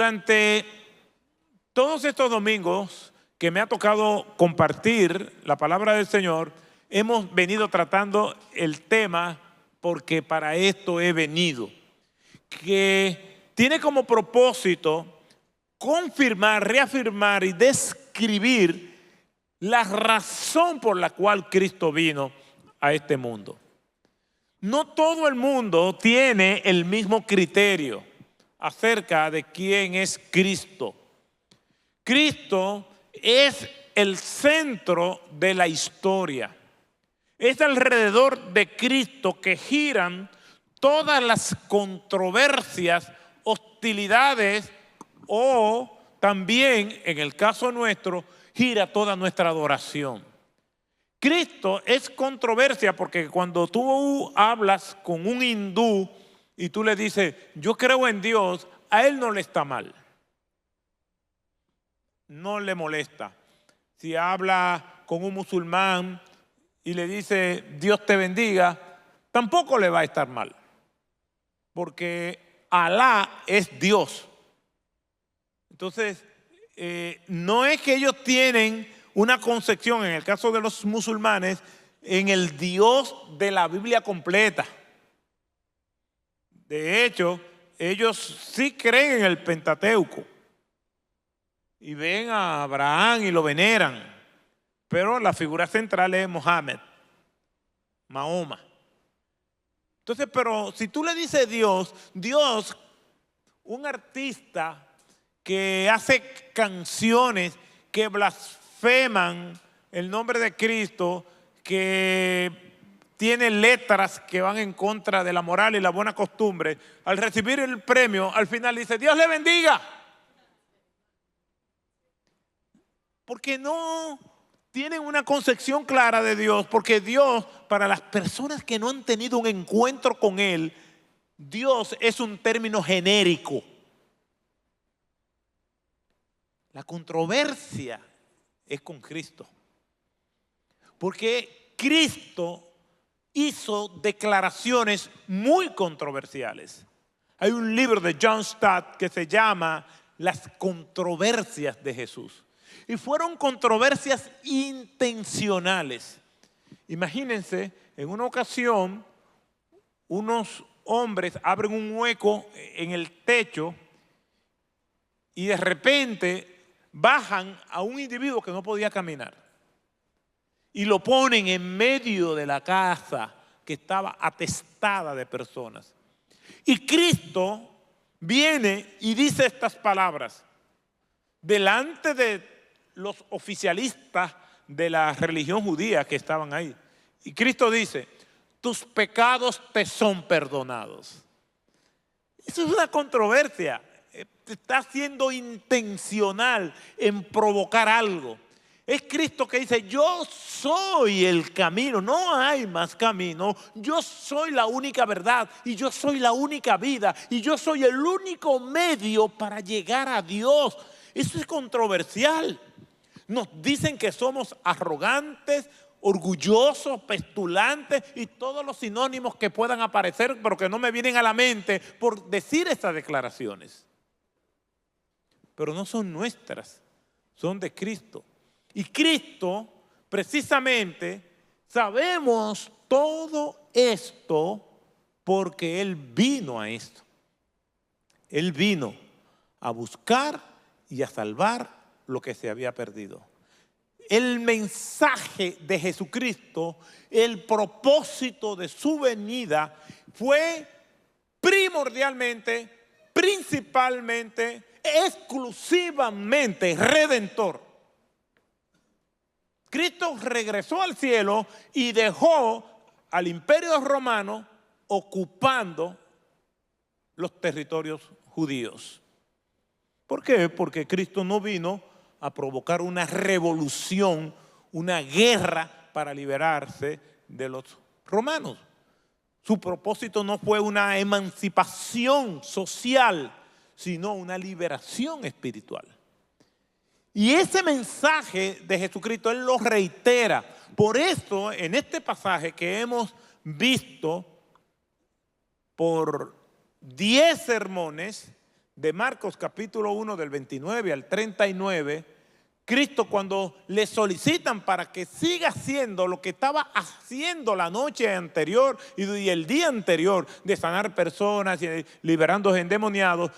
Durante todos estos domingos que me ha tocado compartir la palabra del Señor, hemos venido tratando el tema porque para esto he venido, que tiene como propósito confirmar, reafirmar y describir la razón por la cual Cristo vino a este mundo. No todo el mundo tiene el mismo criterio acerca de quién es Cristo. Cristo es el centro de la historia. Es alrededor de Cristo que giran todas las controversias, hostilidades o también, en el caso nuestro, gira toda nuestra adoración. Cristo es controversia porque cuando tú hablas con un hindú y tú le dices, yo creo en Dios, a él no le está mal. No le molesta. Si habla con un musulmán y le dice, Dios te bendiga, tampoco le va a estar mal. Porque Alá es Dios. Entonces, no es que ellos tienen una concepción, en el caso de los musulmanes, en el Dios de la Biblia completa. De hecho, ellos sí creen en el Pentateuco y ven a Abraham y lo veneran, pero la figura central es Mohammed, Mahoma. Entonces, pero si tú le dices Dios, un artista que hace canciones que blasfeman el nombre de Cristo, que tiene letras que van en contra de la moral y la buena costumbre, al recibir el premio, al final dice, Dios le bendiga. Porque no tienen una concepción clara de Dios, porque Dios, para las personas que no han tenido un encuentro con Él, Dios es un término genérico. La controversia es con Cristo. Porque Cristo hizo declaraciones muy controversiales. Hay un libro de John Stott que se llama Las controversias de Jesús. Y fueron controversias intencionales. Imagínense, en una ocasión, unos hombres abren un hueco en el techo y de repente bajan a un individuo que no podía caminar y lo ponen en medio de la casa que estaba atestada de personas. Y Cristo viene y dice estas palabras delante de los oficialistas de la religión judía que estaban ahí. Y Cristo dice, tus pecados te son perdonados. Eso es una controversia. Está siendo intencional en provocar algo. Es Cristo que dice, yo soy el camino, no hay más camino. Yo soy la única verdad y yo soy la única vida y yo soy el único medio para llegar a Dios. Eso es controversial. Nos dicen que somos arrogantes, orgullosos, pestulantes y todos los sinónimos que puedan aparecer, pero que no me vienen a la mente por decir estas declaraciones. Pero no son nuestras, son de Cristo. Y Cristo, precisamente, sabemos todo esto porque Él vino a esto. Él vino a buscar y a salvar lo que se había perdido. El mensaje de Jesucristo, el propósito de su venida fue primordialmente, principalmente, exclusivamente redentor. Cristo regresó al cielo y dejó al imperio romano ocupando los territorios judíos. ¿Por qué? Porque Cristo no vino a provocar una revolución, una guerra para liberarse de los romanos. Su propósito no fue una emancipación social, sino una liberación espiritual. Y ese mensaje de Jesucristo, Él lo reitera. Por eso, en este pasaje que hemos visto por 10 sermones, de Marcos capítulo 1 del 29 al 39, Cristo, cuando le solicitan para que siga haciendo lo que estaba haciendo la noche anterior y el día anterior de sanar personas y liberando endemoniados,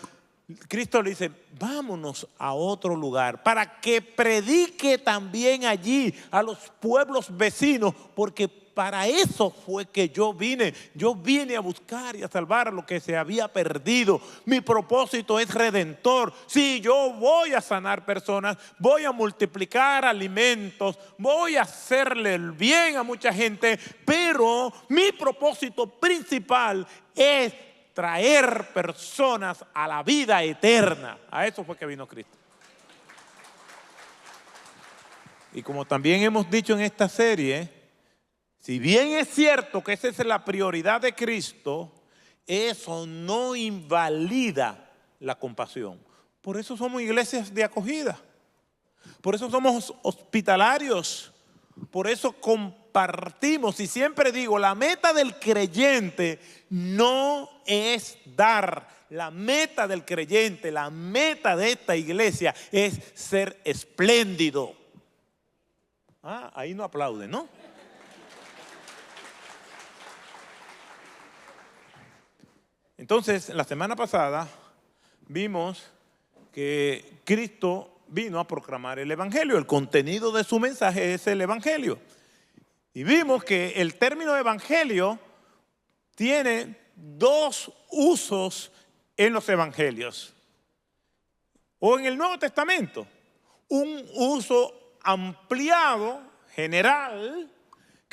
Cristo le dice, vámonos a otro lugar para que predique también allí a los pueblos vecinos, porque para eso fue que yo vine. Yo vine a buscar y a salvar lo que se había perdido. Mi propósito es redentor. Sí, yo voy a sanar personas, voy a multiplicar alimentos, voy a hacerle el bien a mucha gente, pero mi propósito principal es traer personas a la vida eterna. A eso fue que vino Cristo. Y como también hemos dicho en esta serie, si bien es cierto que esa es la prioridad de Cristo, eso no invalida la compasión. Por eso somos iglesias de acogida. Por eso somos hospitalarios. Por eso compartimos. Y siempre digo, la meta del creyente no es dar. La meta del creyente, la meta de esta iglesia es ser espléndido. Ahí no aplauden, ¿no? Entonces, la semana pasada vimos que Cristo vino a proclamar el Evangelio. El contenido de su mensaje es el Evangelio. Y vimos que el término Evangelio tiene dos usos en los Evangelios. O en el Nuevo Testamento, un uso ampliado, general,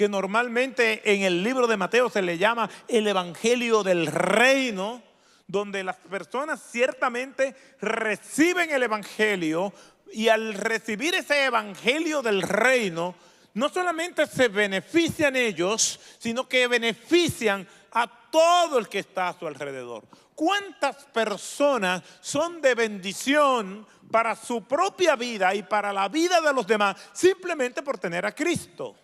que normalmente en el libro de Mateo se le llama el Evangelio del Reino, donde las personas ciertamente reciben el Evangelio y al recibir ese Evangelio del Reino, no solamente se benefician ellos, sino que benefician a todo el que está a su alrededor. ¿Cuántas personas son de bendición para su propia vida y para la vida de los demás simplemente por tener a Cristo?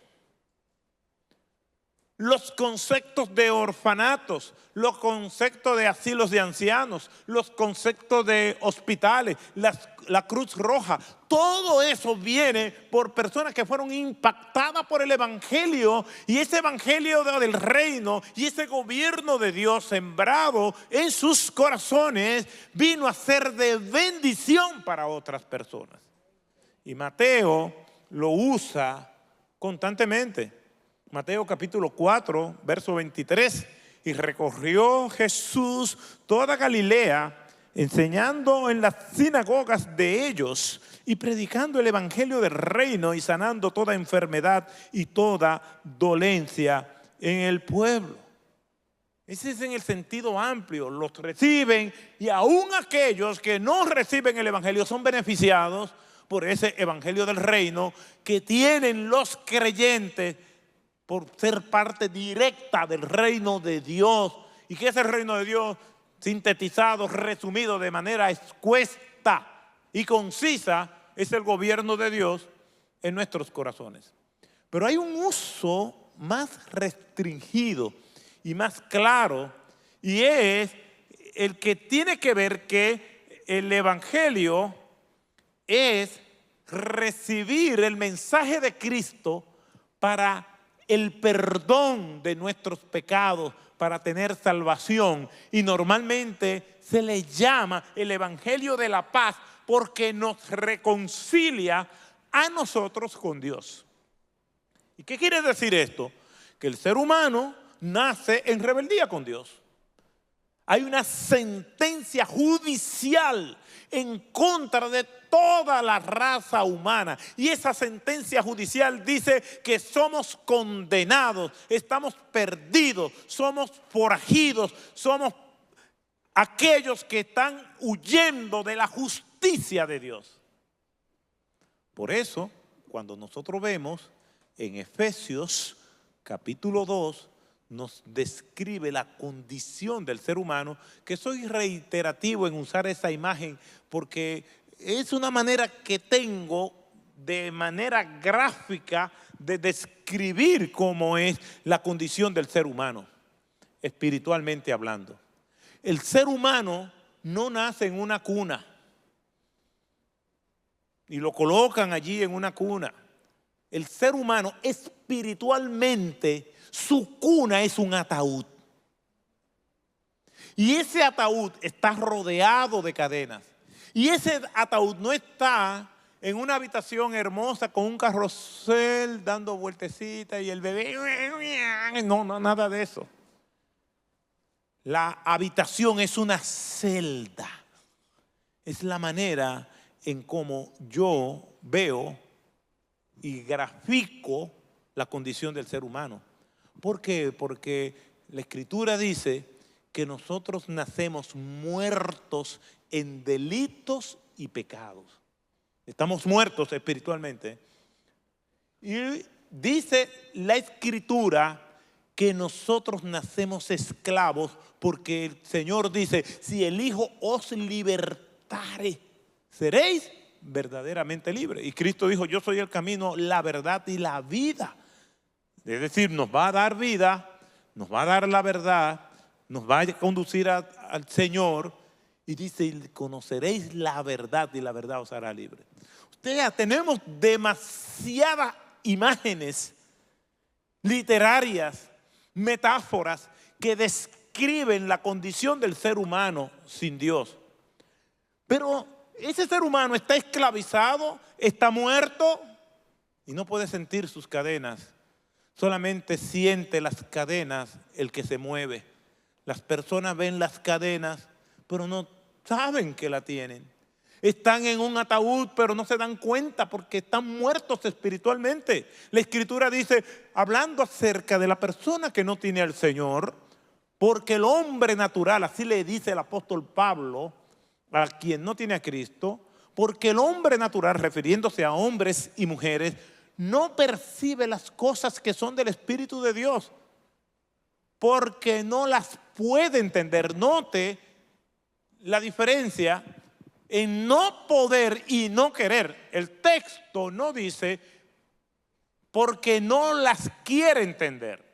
Los conceptos de orfanatos, los conceptos de asilos de ancianos, los conceptos de hospitales, la Cruz Roja, todo eso viene por personas que fueron impactadas por el Evangelio, y ese Evangelio del reino y ese gobierno de Dios sembrado en sus corazones vino a ser de bendición para otras personas. Y Mateo lo usa constantemente. Mateo capítulo 4, verso 23. Y recorrió Jesús toda Galilea, enseñando en las sinagogas de ellos y predicando el evangelio del reino y sanando toda enfermedad y toda dolencia en el pueblo. Ese es en el sentido amplio. Los reciben, y aún aquellos que no reciben el evangelio son beneficiados por ese evangelio del reino que tienen los creyentes por ser parte directa del reino de Dios. ¿Y qué es el reino de Dios? Sintetizado, resumido de manera escueta y concisa, es el gobierno de Dios en nuestros corazones. Pero hay un uso más restringido y más claro, y es el que tiene que ver que el evangelio es recibir el mensaje de Cristo para el perdón de nuestros pecados, para tener salvación. Y normalmente se le llama el evangelio de la paz porque nos reconcilia a nosotros con Dios. ¿Y qué quiere decir esto? Que el ser humano nace en rebeldía con Dios. Hay una sentencia judicial en contra de toda la raza humana. Y esa sentencia judicial dice que somos condenados, estamos perdidos, somos forajidos, somos aquellos que están huyendo de la justicia de Dios. Por eso, cuando nosotros vemos en Efesios capítulo 2, nos describe la condición del ser humano, que soy reiterativo en usar esa imagen porque es una manera que tengo de manera gráfica de describir cómo es la condición del ser humano, espiritualmente hablando. El ser humano no nace en una cuna y lo colocan allí en una cuna. El ser humano espiritualmente, su cuna es un ataúd. Y ese ataúd está rodeado de cadenas. Y ese ataúd no está en una habitación hermosa con un carrusel dando vueltecitas y el bebé. No, nada de eso. La habitación es una celda. Es la manera en cómo yo veo y grafico la condición del ser humano. ¿Por qué? Porque la Escritura dice que nosotros nacemos muertos en delitos y pecados. Estamos muertos espiritualmente. Y dice la Escritura que nosotros nacemos esclavos porque el Señor dice, si el Hijo os libertare, seréis verdaderamente libres. Y Cristo dijo, yo soy el camino, la verdad y la vida. Es decir, nos va a dar vida, nos va a dar la verdad, nos va a conducir al Señor. Y dice, conoceréis la verdad y la verdad os hará libre. Ustedes, tenemos demasiadas imágenes literarias, metáforas que describen la condición del ser humano sin Dios. Pero ese ser humano está esclavizado, está muerto y no puede sentir sus cadenas. Solamente siente las cadenas el que se mueve. Las personas ven las cadenas, pero no saben que la tienen. Están en un ataúd, pero no se dan cuenta porque están muertos espiritualmente. La Escritura dice, hablando acerca de la persona que no tiene al Señor, porque el hombre natural, así le dice el apóstol Pablo, a quien no tiene a Cristo, porque el hombre natural, refiriéndose a hombres y mujeres, no percibe las cosas que son del Espíritu de Dios, porque no las puede entender. Note la diferencia en no poder y no querer. El texto no dice porque no las quiere entender,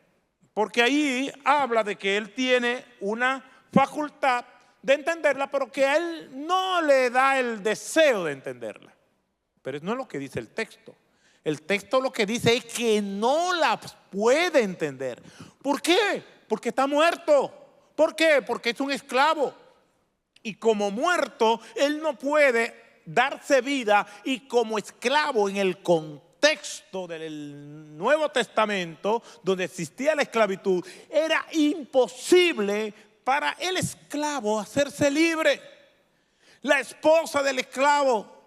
porque ahí habla de que él tiene una facultad de entenderla, pero que a él no le da el deseo de entenderla. Pero no es lo que dice el texto. El texto lo que dice es que no las puede entender. ¿Por qué? Porque está muerto. ¿Por qué? Porque es un esclavo. Y como muerto, él no puede darse vida. Y como esclavo, en el contexto del Nuevo Testamento, donde existía la esclavitud, era imposible para el esclavo hacerse libre. La esposa del esclavo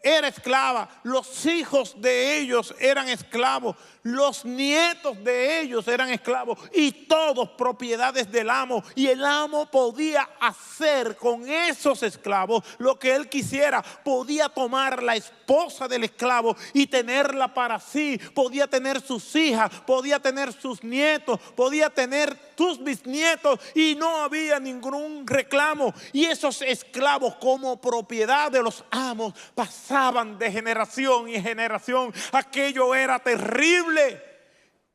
era esclava, los hijos de ellos eran esclavos, los nietos de ellos eran esclavos y todos propiedades del amo. Y el amo podía hacer con esos esclavos lo que él quisiera. Podía tomar la esposa del esclavo y tenerla para sí. Podía tener sus hijas, podía tener sus nietos, podía tener sus bisnietos y no había ningún reclamo. Y esos esclavos, como propiedad de los amos, pasaban de generación en generación. Aquello era terrible.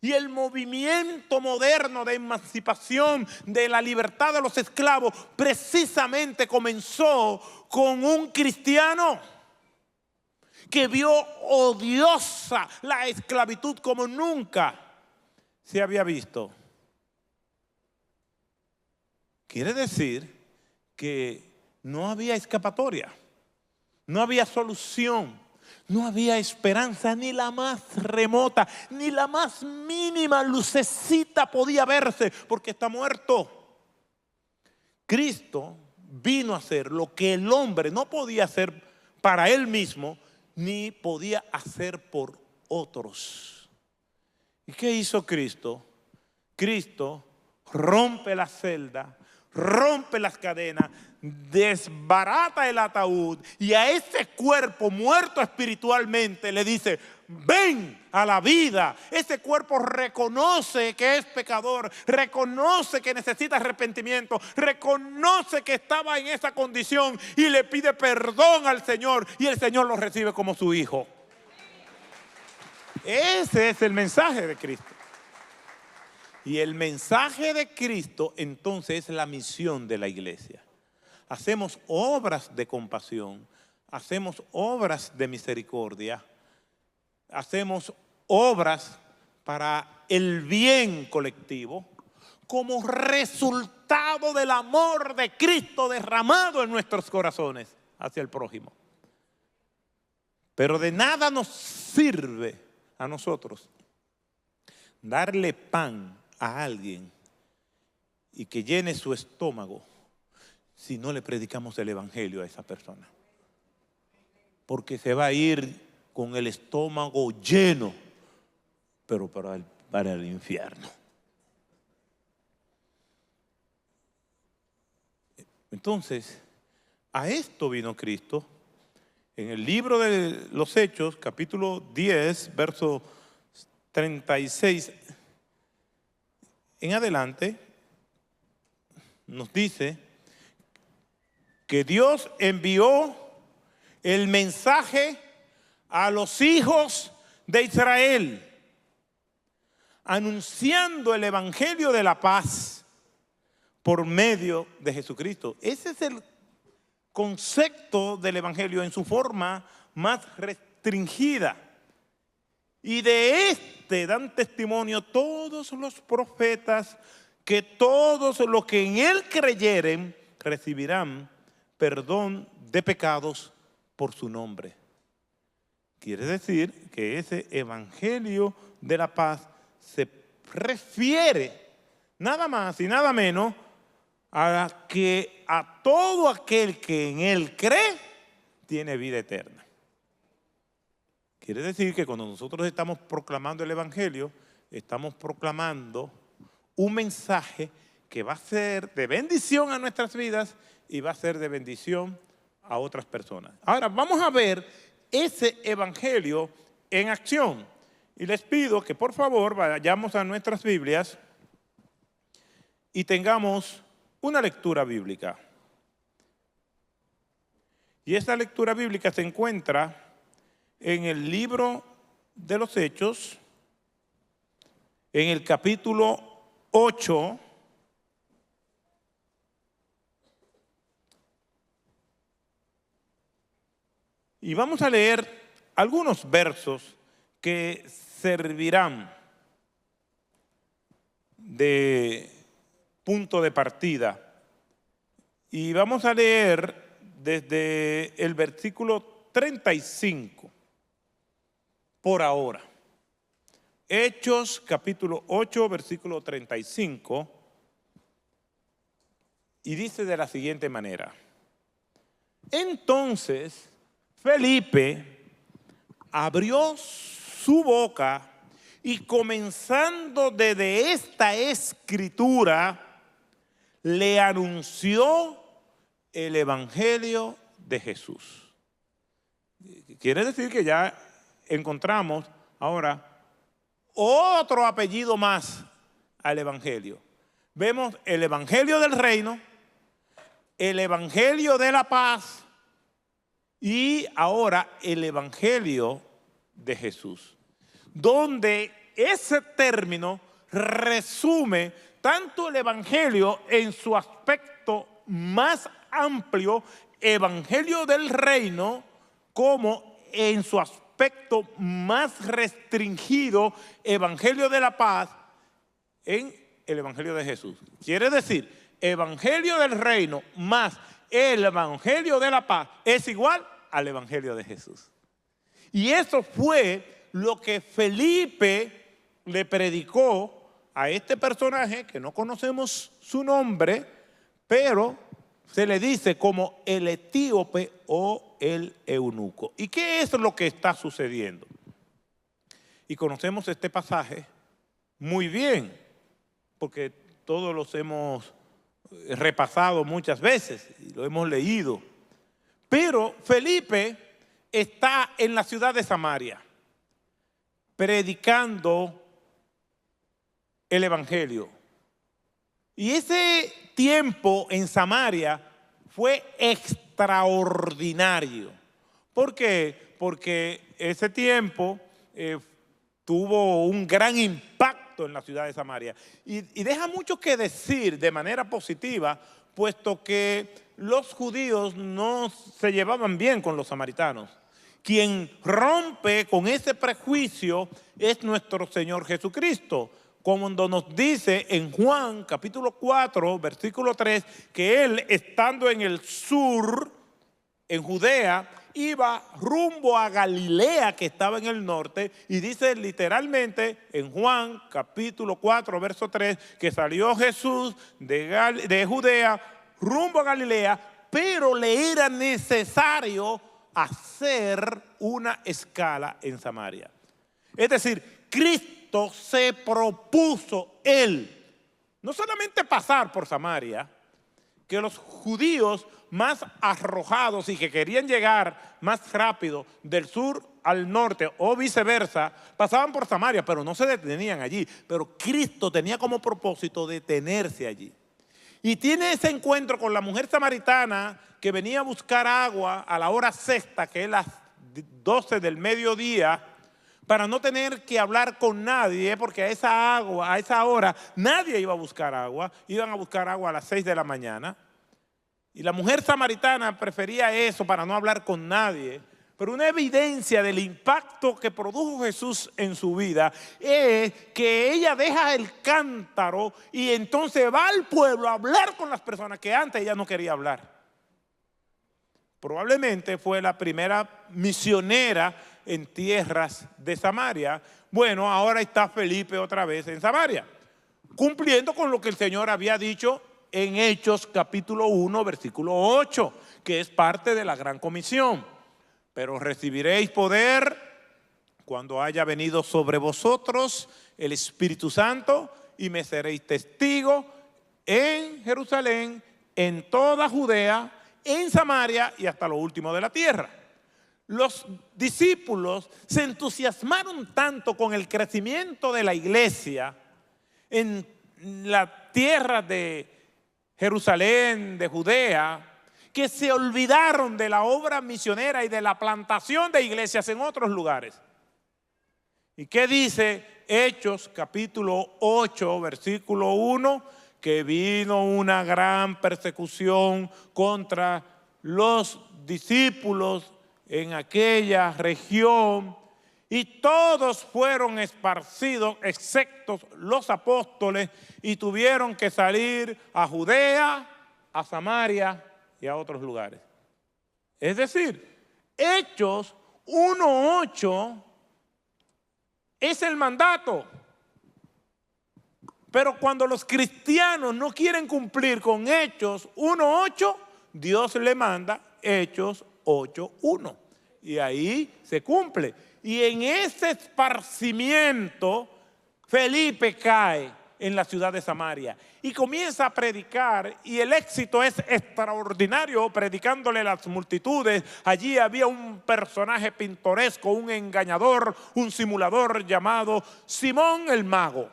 Y el movimiento moderno de emancipación de la libertad de los esclavos precisamente comenzó con un cristiano que vio odiosa la esclavitud como nunca se había visto. Quiere decir que no había escapatoria, no había solución. No había esperanza, ni la más remota, ni la más mínima lucecita podía verse, porque está muerto. Cristo vino a hacer lo que el hombre no podía hacer para él mismo, ni podía hacer por otros. ¿Y qué hizo Cristo? Cristo rompe la celda, rompe las cadenas, desbarata el ataúd y a ese cuerpo muerto espiritualmente le dice, ven a la vida. Ese cuerpo reconoce que es pecador, reconoce que necesita arrepentimiento, reconoce que estaba en esa condición y le pide perdón al Señor y el Señor lo recibe como su hijo. Ese es el mensaje de Cristo. Y el mensaje de Cristo entonces es la misión de la iglesia. hacemos obras de compasión, hacemos obras de misericordia, hacemos obras para el bien colectivo, como resultado del amor de Cristo derramado en nuestros corazones hacia el prójimo. Pero de nada nos sirve a nosotros darle pan a alguien y que llene su estómago si no le predicamos el evangelio a esa persona. Porque se va a ir con el estómago lleno, pero para el infierno. Entonces, a esto vino Cristo. En el libro de los Hechos, capítulo 10, verso 36 en adelante, nos dice que Dios envió el mensaje a los hijos de Israel, anunciando el evangelio de la paz por medio de Jesucristo. Ese es el concepto del evangelio en su forma más restringida. Y de este dan testimonio todos los profetas, que todos los que en él creyeren recibirán perdón de pecados por su nombre. Quiere decir que ese evangelio de la paz se refiere nada más y nada menos a que a todo aquel que en él cree tiene vida eterna. Quiere decir que cuando nosotros estamos proclamando el evangelio, estamos proclamando un mensaje que va a ser de bendición a nuestras vidas y va a ser de bendición a otras personas. Ahora vamos a ver ese evangelio en acción. Y les pido que por favor vayamos a nuestras Biblias y tengamos una lectura bíblica. Y esta lectura bíblica se encuentra en el libro de los Hechos, en el capítulo 8, y vamos a leer algunos versos que servirán de punto de partida. Y vamos a leer desde el versículo 35 por ahora. Hechos capítulo 8, versículo 35. Y dice de la siguiente manera: entonces Felipe abrió su boca y comenzando desde esta escritura, le anunció el evangelio de Jesús. Quiere decir que ya encontramos ahora otro apellido más al evangelio. Vemos el evangelio del reino, el evangelio de la paz y ahora el evangelio de Jesús, donde ese término resume tanto el evangelio en su aspecto más amplio, evangelio del reino, como en su aspecto más restringido, evangelio de la paz, en el evangelio de Jesús. Quiere decir, evangelio del reino más el evangelio de la paz es igual al evangelio de Jesús. Y eso fue lo que Felipe le predicó a este personaje, que no conocemos su nombre, pero se le dice como el etíope o el eunuco. ¿Y qué es lo que está sucediendo? Y conocemos este pasaje muy bien, porque todos los hemos repasado muchas veces y lo hemos leído. Pero Felipe está en la ciudad de Samaria, predicando el evangelio. Y ese tiempo en Samaria fue extraordinario. ¿Por qué? Porque ese tiempo tuvo un gran impacto en la ciudad de Samaria. Y deja mucho que decir de manera positiva, puesto que los judíos no se llevaban bien con los samaritanos. Quien rompe con ese prejuicio es nuestro Señor Jesucristo, cuando nos dice en Juan capítulo 4, versículo 3, que Él, estando en el sur, en Judea, iba rumbo a Galilea, que estaba en el norte, y dice literalmente en Juan capítulo 4, verso 3, que salió Jesús de Judea rumbo a Galilea, pero le era necesario hacer una escala en Samaria. Es decir, Cristo se propuso Él no solamente pasar por Samaria, que los judíos más arrojados y que querían llegar más rápido del sur al norte o viceversa, pasaban por Samaria, pero no se detenían allí. Pero Cristo tenía como propósito detenerse allí. Y tiene ese encuentro con la mujer samaritana que venía a buscar agua a la hora sexta, que es las 12 del mediodía, para no tener que hablar con nadie, porque a esa hora nadie iba a buscar agua, iban a buscar agua a las 6 de la mañana. Y la mujer samaritana prefería eso para no hablar con nadie. Pero una evidencia del impacto que produjo Jesús en su vida es que ella deja el cántaro y entonces va al pueblo a hablar con las personas que antes ella no quería hablar. Probablemente fue la primera misionera en tierras de Samaria. Bueno, ahora está Felipe otra vez en Samaria, cumpliendo con lo que el Señor había dicho en Hechos capítulo 1, versículo 8, que es parte de la gran comisión. Pero recibiréis poder cuando haya venido sobre vosotros el Espíritu Santo y me seréis testigo en Jerusalén, en toda Judea, en Samaria y hasta lo último de la tierra. Los discípulos se entusiasmaron tanto con el crecimiento de la iglesia en la tierra de Jerusalén, de Judea, que se olvidaron de la obra misionera y de la plantación de iglesias en otros lugares. ¿Y qué dice Hechos capítulo 8, versículo 1? Que vino una gran persecución contra los discípulos en aquella región y todos fueron esparcidos excepto los apóstoles y tuvieron que salir a Judea, a Samaria y a otros lugares. Es decir, Hechos 1:8 es el mandato. Pero cuando los cristianos no quieren cumplir con Hechos 1:8, Dios le manda Hechos 8:1. Y ahí se cumple. Y en ese esparcimiento, Felipe cae en la ciudad de Samaria y comienza a predicar, y el éxito es extraordinario predicándole a las multitudes. Allí había un personaje pintoresco, un engañador, un simulador llamado Simón el Mago.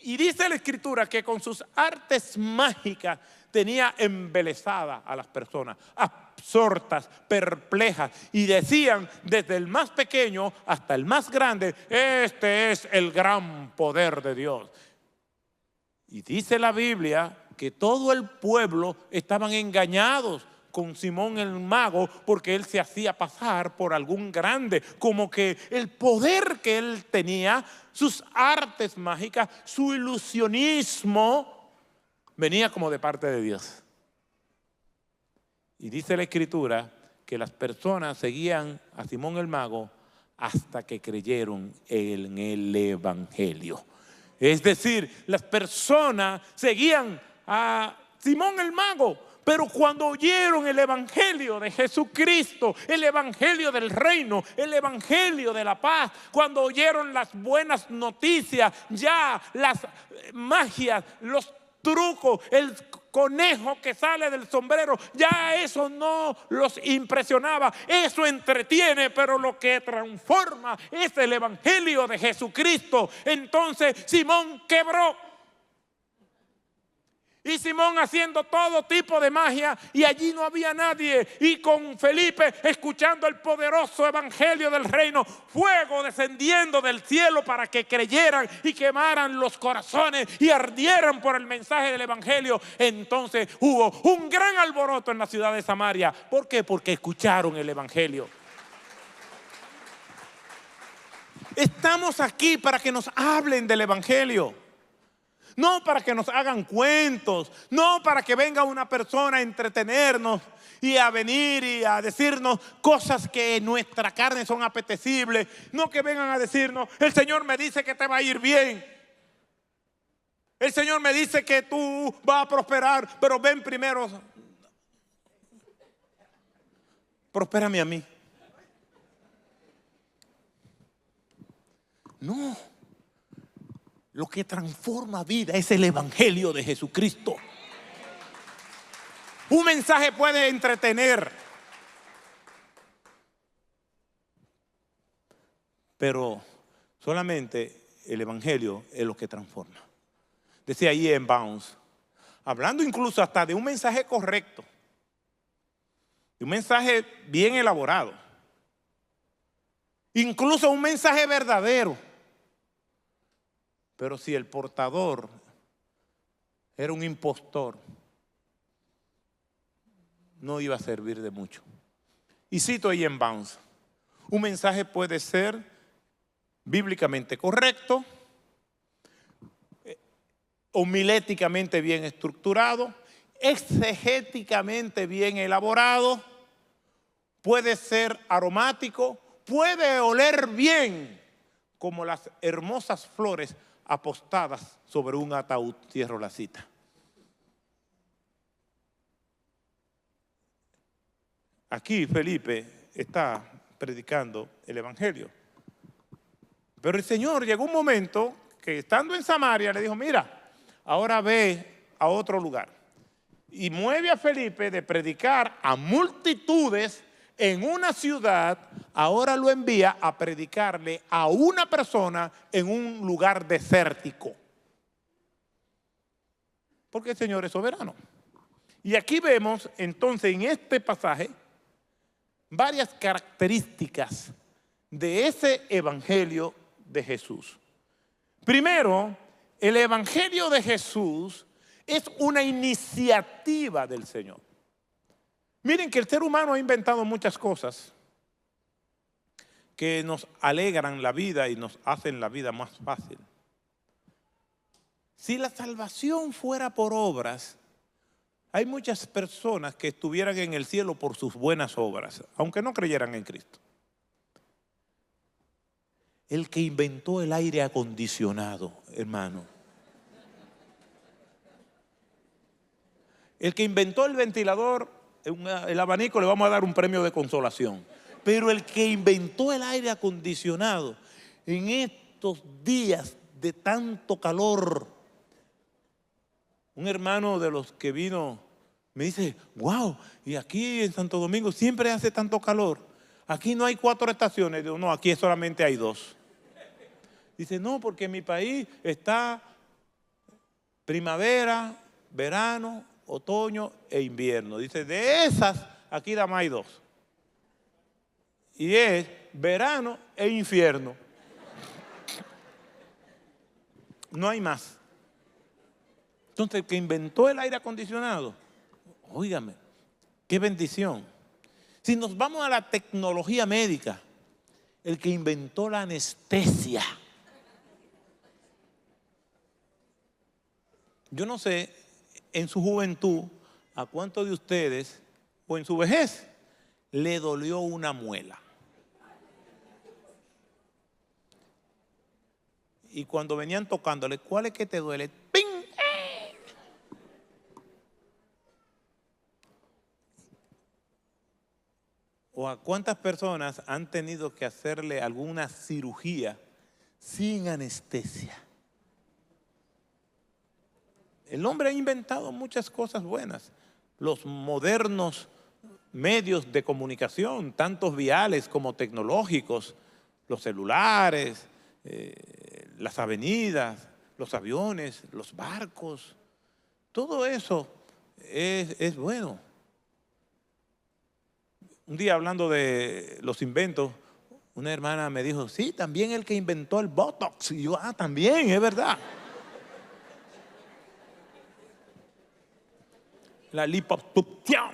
Y dice la Escritura que con sus artes mágicas tenía embelesada a las personas, absortas, perplejas, y decían desde el más pequeño hasta el más grande: este es el gran poder de Dios. Y dice la Biblia que todo el pueblo estaban engañados con Simón el Mago porque él se hacía pasar por algún grande, como que el poder que él tenía, sus artes mágicas, su ilusionismo, venía como de parte de Dios. Y dice la Escritura que las personas seguían a Simón el Mago hasta que creyeron en el Evangelio. Es decir, las personas seguían a Simón el Mago, pero cuando oyeron el Evangelio de Jesucristo, el Evangelio del reino, el Evangelio de la paz, cuando oyeron las buenas noticias, ya las magias, los trucos, el conejo que sale del sombrero, ya eso no los impresionaba. Eso entretiene, pero lo que transforma es el Evangelio de Jesucristo. Entonces Simón quebró. Y Simón haciendo todo tipo de magia, y allí no había nadie. Y con Felipe escuchando el poderoso evangelio del reino, fuego descendiendo del cielo para que creyeran y quemaran los corazones y ardieran por el mensaje del evangelio. Entonces hubo un gran alboroto en la ciudad de Samaria. ¿Por qué? Porque escucharon el evangelio. Estamos aquí para que nos hablen del evangelio. No para que nos hagan cuentos, no para que venga una persona a entretenernos y a venir y a decirnos cosas que en nuestra carne son apetecibles. No que vengan a decirnos, el Señor me dice que te va a ir bien. El Señor me dice que tú vas a prosperar, pero ven primero, prospérame a mí. No. Lo que transforma vida es el evangelio de Jesucristo. Un mensaje puede entretener, pero solamente el evangelio es lo que transforma. Decía Ian Bounds, hablando incluso hasta de un mensaje correcto, de un mensaje bien elaborado, incluso un mensaje verdadero. Pero si el portador era un impostor, no iba a servir de mucho. Y cito ahí en Bounds, un mensaje puede ser bíblicamente correcto, homiléticamente bien estructurado, exegéticamente bien elaborado, puede ser aromático, puede oler bien, como las hermosas flores apostadas sobre un ataúd. Cierro la cita. Aquí Felipe está predicando el evangelio. Pero el Señor llegó un momento que estando en Samaria le dijo, mira, ahora ve a otro lugar. Y mueve a Felipe de predicar a multitudes en una ciudad, ahora lo envía a predicarle a una persona en un lugar desértico. Porque el Señor es soberano. Y aquí vemos entonces en este pasaje varias características de ese evangelio de Jesús. Primero, el evangelio de Jesús es una iniciativa del Señor. Miren que el ser humano ha inventado muchas cosas que nos alegran la vida y nos hacen la vida más fácil. Si la salvación fuera por obras, hay muchas personas que estuvieran en el cielo por sus buenas obras, aunque no creyeran en Cristo. El que inventó el aire acondicionado, hermano. El que inventó el ventilador, el abanico, le vamos a dar un premio de consolación. Pero el que inventó el aire acondicionado en estos días de tanto calor, un hermano de los que vino me dice, wow, y aquí en Santo Domingo siempre hace tanto calor. Aquí no hay 4 estaciones. Digo, no, aquí solamente hay 2. Dice, no, porque en mi país está primavera, verano, otoño e invierno. Dice, de esas, aquí nada más hay 2. Y es verano e infierno. No hay más. Entonces, el que inventó el aire acondicionado, óigame, qué bendición. Si nos vamos a la tecnología médica, el que inventó la anestesia. Yo no sé, en su juventud, ¿a cuántos de ustedes, o en su vejez, le dolió una muela? Y cuando venían tocándole, ¿cuál es que te duele? ¡Ping! ¿O a cuántas personas han tenido que hacerle alguna cirugía sin anestesia? El hombre ha inventado muchas cosas buenas. Los modernos medios de comunicación, tantos viales como tecnológicos, los celulares, las avenidas, los aviones, los barcos, Todo eso es bueno. Un día hablando de los inventos, una hermana me dijo, sí, también el que inventó el Botox. Y yo, también, es verdad. La liposucción.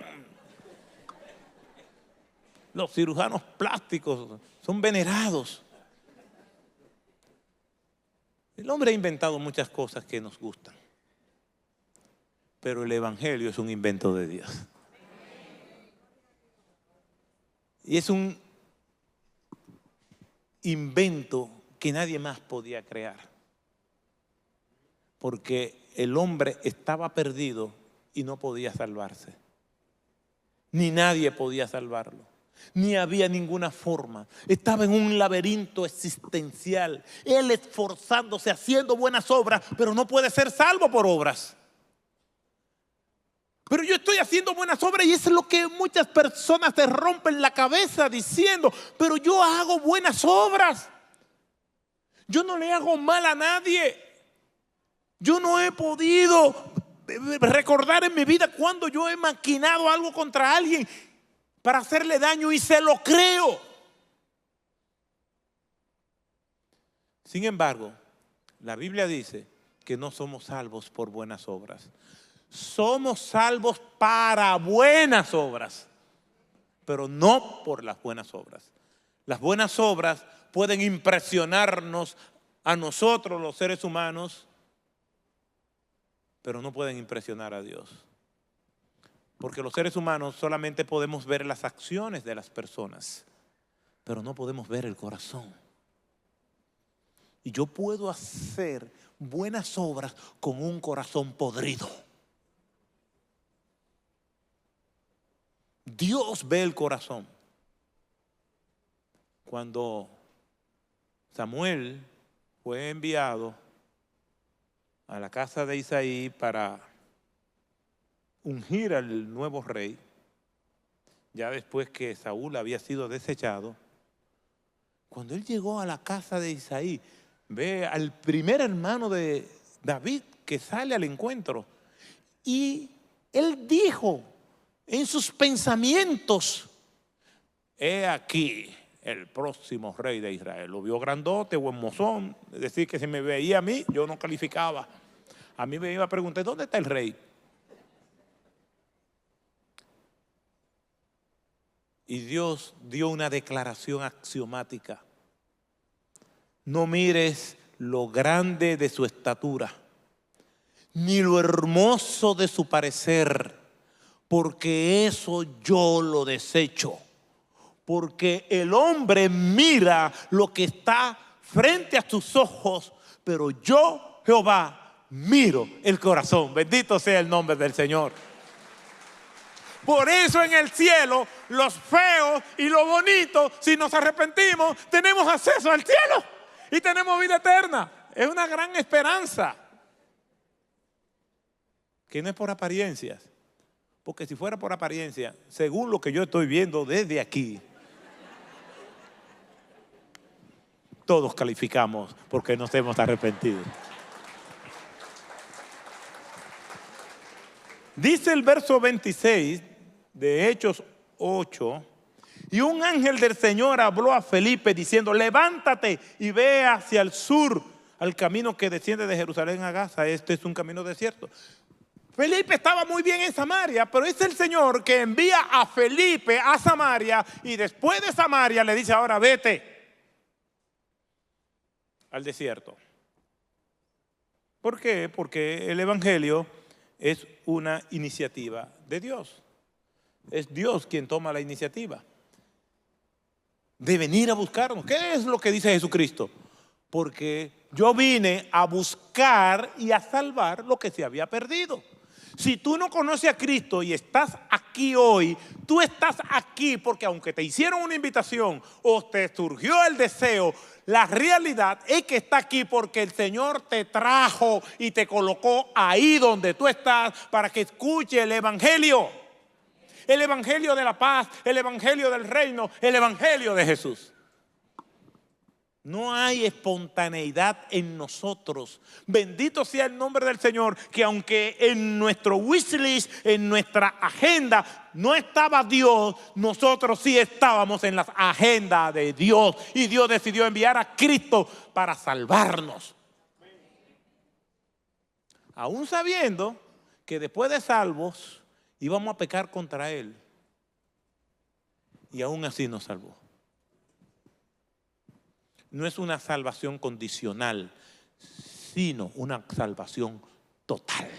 Los cirujanos plásticos son venerados. El hombre ha inventado muchas cosas que nos gustan. Pero el Evangelio es un invento de Dios. Y es un invento que nadie más podía crear. Porque el hombre estaba perdido y no podía salvarse. Ni nadie podía salvarlo. Ni había ninguna forma. Estaba en un laberinto existencial. Él esforzándose, haciendo buenas obras, pero no puede ser salvo por obras. Pero yo estoy haciendo buenas obras y eso es lo que muchas personas se rompen la cabeza diciendo, pero yo hago buenas obras. Yo no le hago mal a nadie. Yo no he podido recordar en mi vida cuando yo he maquinado algo contra alguien para hacerle daño y se lo creo. Sin embargo, la Biblia dice que no somos salvos por buenas obras. Somos salvos para buenas obras, pero no por las buenas obras. Las buenas obras pueden impresionarnos a nosotros, los seres humanos, pero no pueden impresionar a Dios. Porque los seres humanos solamente podemos ver las acciones de las personas, pero no podemos ver el corazón. Y yo puedo hacer buenas obras con un corazón podrido. Dios ve el corazón. Cuando Samuel fue enviado a la casa de Isaí para ungir al nuevo rey, ya después que Saúl había sido desechado, cuando él llegó a la casa de Isaí, ve al primer hermano de David que sale al encuentro y él dijo en sus pensamientos, he aquí el próximo rey de Israel. Lo vio grandote, buen mozón, es decir, que si me veía a mí, yo no calificaba. A mí me iba a preguntar, ¿dónde está el rey? Y Dios dio una declaración axiomática. No mires lo grande de su estatura, ni lo hermoso de su parecer, porque eso yo lo desecho. Porque el hombre mira lo que está frente a sus ojos, pero yo, Jehová, miro el corazón. Bendito sea el nombre del Señor. Por eso en el cielo, los feos y los bonitos, si nos arrepentimos, tenemos acceso al cielo y tenemos vida eterna. Es una gran esperanza. Que no es por apariencias. Porque si fuera por apariencia, según lo que yo estoy viendo desde aquí, todos calificamos porque nos hemos arrepentido. Dice el verso 26 de Hechos 8, y un ángel del Señor habló a Felipe diciendo, levántate y ve hacia el sur, al camino que desciende de Jerusalén a Gaza. Este es un camino desierto. Felipe estaba muy bien en Samaria, pero es el Señor que envía a Felipe a Samaria y después de Samaria le dice, ahora vete al desierto. ¿Por qué? Porque el Evangelio es una iniciativa de Dios. Es Dios quien toma la iniciativa de venir a buscarnos. ¿Qué es lo que dice Jesucristo? Porque yo vine a buscar y a salvar lo que se había perdido. Si tú no conoces a Cristo y estás aquí hoy, tú estás aquí porque aunque te hicieron una invitación o te surgió el deseo, la realidad es que está aquí porque el Señor te trajo y te colocó ahí donde tú estás para que escuche el Evangelio. El Evangelio de la paz, el Evangelio del reino, el Evangelio de Jesús. No hay espontaneidad en nosotros. Bendito sea el nombre del Señor, que aunque en nuestro wishlist, en nuestra agenda, no estaba Dios, nosotros sí estábamos en la agenda de Dios. Y Dios decidió enviar a Cristo para salvarnos. Aún sabiendo que después de salvos íbamos a pecar contra Él. Y aún así nos salvó. No es una salvación condicional, sino una salvación total.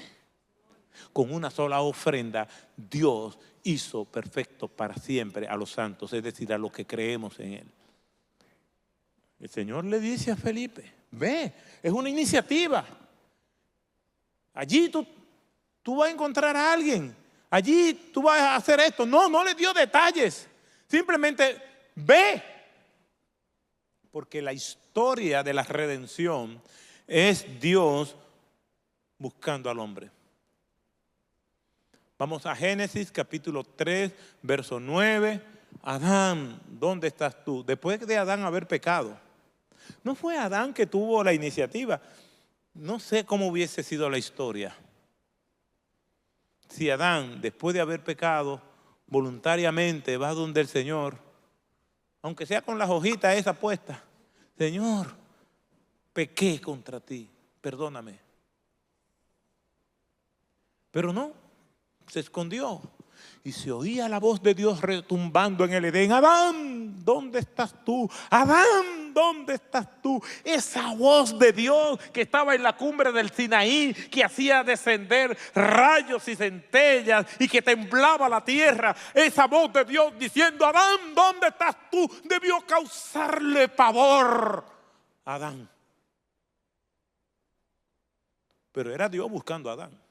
Con una sola ofrenda, Dios hizo perfecto para siempre a los santos, es decir, a los que creemos en Él. El Señor le dice a Felipe, ve, es una iniciativa. Allí tú vas a encontrar a alguien. Allí tú vas a hacer esto. No le dio detalles. Simplemente ve. Porque la historia de la redención es Dios buscando al hombre. Vamos a Génesis capítulo 3, verso 9. Adán, ¿dónde estás tú? Después de Adán haber pecado. No fue Adán que tuvo la iniciativa. No sé cómo hubiese sido la historia. Si Adán, después de haber pecado, voluntariamente va donde el Señor, aunque sea con las hojitas esas puestas. Señor, pequé contra ti, perdóname. Pero no, se escondió. Y se oía la voz de Dios retumbando en el Edén. Adán, ¿dónde estás tú? Adán, ¿dónde estás tú? Esa voz de Dios que estaba en la cumbre del Sinaí, que hacía descender rayos y centellas y que temblaba la tierra. Esa voz de Dios diciendo, Adán, ¿dónde estás tú? Debió causarle pavor a Adán. Pero era Dios buscando a Adán.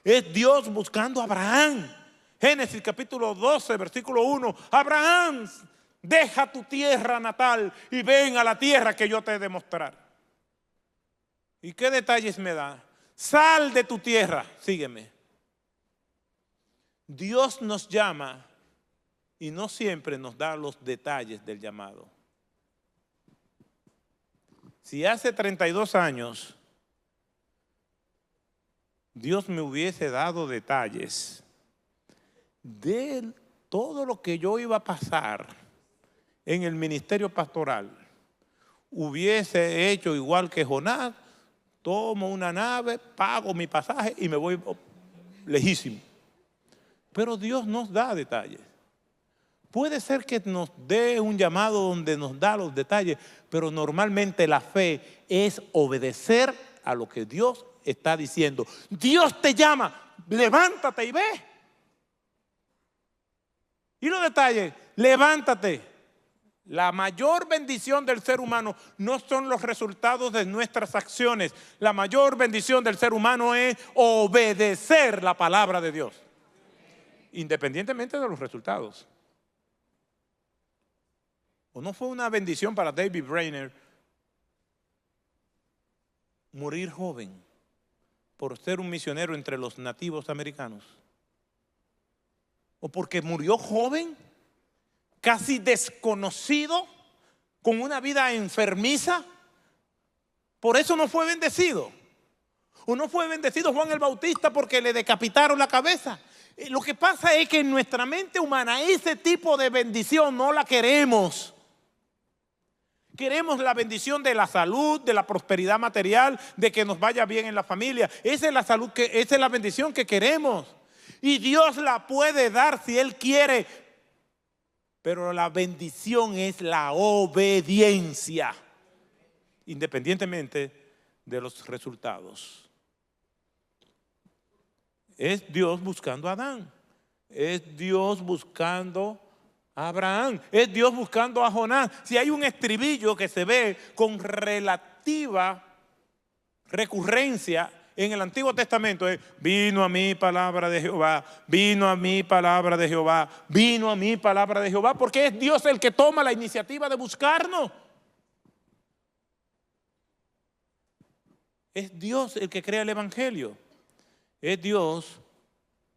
Es Dios buscando a Abraham. Génesis capítulo 12, versículo 1. Abraham, deja tu tierra natal y ven a la tierra que yo te he de mostrar. ¿Y qué detalles me da? Sal de tu tierra, sígueme. Dios nos llama y no siempre nos da los detalles del llamado. Si hace 32 años Dios me hubiese dado detalles de todo lo que yo iba a pasar en el ministerio pastoral, hubiese hecho igual que Jonás, tomo una nave, pago mi pasaje y me voy lejísimo. Pero Dios nos da detalles. Puede ser que nos dé un llamado donde nos da los detalles, pero normalmente la fe es obedecer a lo que Dios está diciendo. Dios te llama, levántate y ve. Y los detalles, levántate. La mayor bendición del ser humano no son los resultados de nuestras acciones. La mayor bendición del ser humano es obedecer la palabra de Dios, independientemente de los resultados. ¿O no fue una bendición para David Brainerd morir joven por ser un misionero entre los nativos americanos? ¿O porque murió joven, casi desconocido, con una vida enfermiza? Por eso no fue bendecido. ¿O no fue bendecido Juan el Bautista porque le decapitaron la cabeza? Lo que pasa es que en nuestra mente humana ese tipo de bendición no la queremos. Queremos la bendición de la salud, de la prosperidad material, de que nos vaya bien en la familia. Esa es la salud, esa es la bendición que queremos. Y Dios la puede dar si Él quiere. Pero la bendición es la obediencia, independientemente de los resultados. Es Dios buscando a Adán. Es Dios buscando a Abraham. Es Dios buscando a Jonás. Si hay un estribillo que se ve con relativa recurrencia en el Antiguo Testamento, es: vino a mí palabra de Jehová, vino a mí palabra de Jehová, vino a mí palabra de Jehová, porque es Dios el que toma la iniciativa de buscarnos. Es Dios el que crea el Evangelio. Es Dios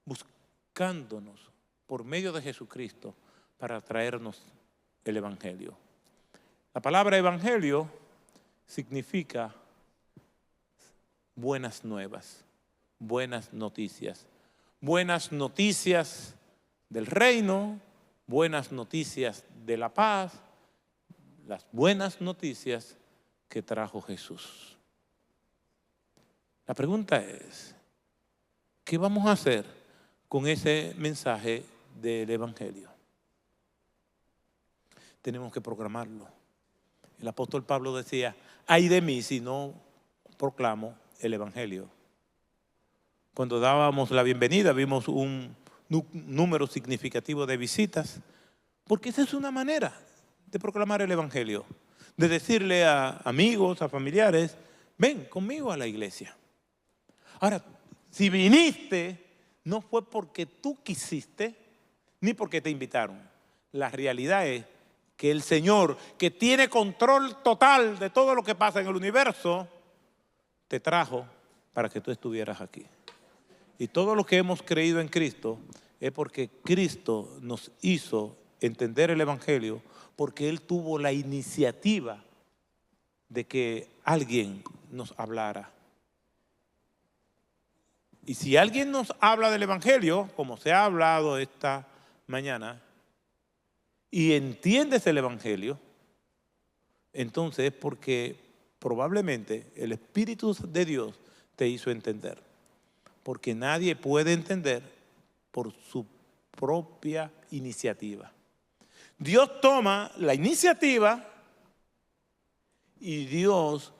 buscándonos por medio de Jesucristo para traernos el Evangelio. La palabra evangelio significa buenas nuevas, buenas noticias. Buenas noticias del reino, buenas noticias de la paz, las buenas noticias que trajo Jesús. La pregunta es, ¿qué vamos a hacer con ese mensaje del evangelio? Tenemos que proclamarlo. El apóstol Pablo decía, ay de mí si no proclamo el evangelio. Cuando dábamos la bienvenida vimos un número significativo de visitas, porque esa es una manera de proclamar el evangelio, de decirle a amigos, a familiares, ven conmigo a la iglesia. Ahora, si viniste, no fue porque tú quisiste, ni porque te invitaron. La realidad es que el Señor, que tiene control total de todo lo que pasa en el universo, te trajo para que tú estuvieras aquí. Y todo lo que hemos creído en Cristo es porque Cristo nos hizo entender el evangelio, porque Él tuvo la iniciativa de que alguien nos hablara. Y si alguien nos habla del evangelio, como se ha hablado esta mañana, y entiendes el evangelio, entonces es porque probablemente el Espíritu de Dios te hizo entender. Porque nadie puede entender por su propia iniciativa. Dios toma la iniciativa y Dios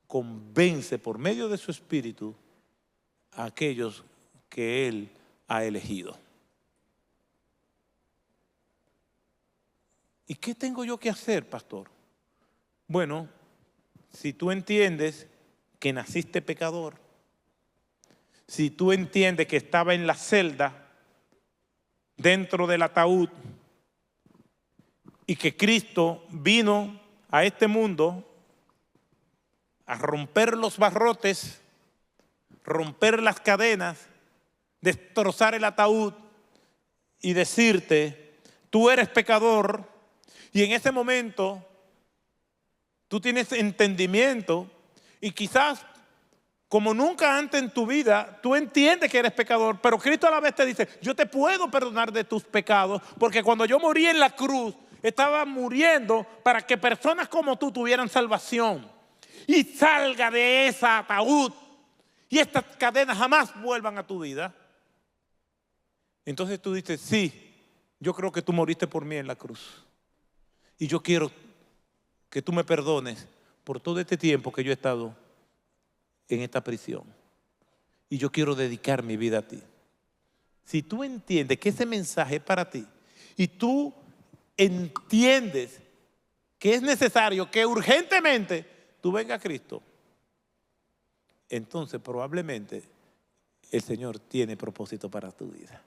convence por medio de su Espíritu a aquellos que Él ha elegido. ¿Y qué tengo yo que hacer, pastor? Bueno, si tú entiendes que naciste pecador, si tú entiendes que estaba en la celda, dentro del ataúd, y que Cristo vino a este mundo a romper los barrotes, romper las cadenas, destrozar el ataúd y decirte, tú eres pecador, y en ese momento tú tienes entendimiento y quizás como nunca antes en tu vida, tú entiendes que eres pecador, pero Cristo a la vez te dice, yo te puedo perdonar de tus pecados, porque cuando yo morí en la cruz, estaba muriendo para que personas como tú tuvieran salvación. Y salga de ese ataúd y estas cadenas jamás vuelvan a tu vida. Entonces tú dices, sí, yo creo que tú moriste por mí en la cruz. Y yo quiero que tú me perdones por todo este tiempo que yo he estado en esta prisión. Y yo quiero dedicar mi vida a ti. Si tú entiendes que ese mensaje es para ti y tú entiendes que es necesario que urgentemente tú vengas a Cristo, entonces probablemente el Señor tiene propósito para tu vida.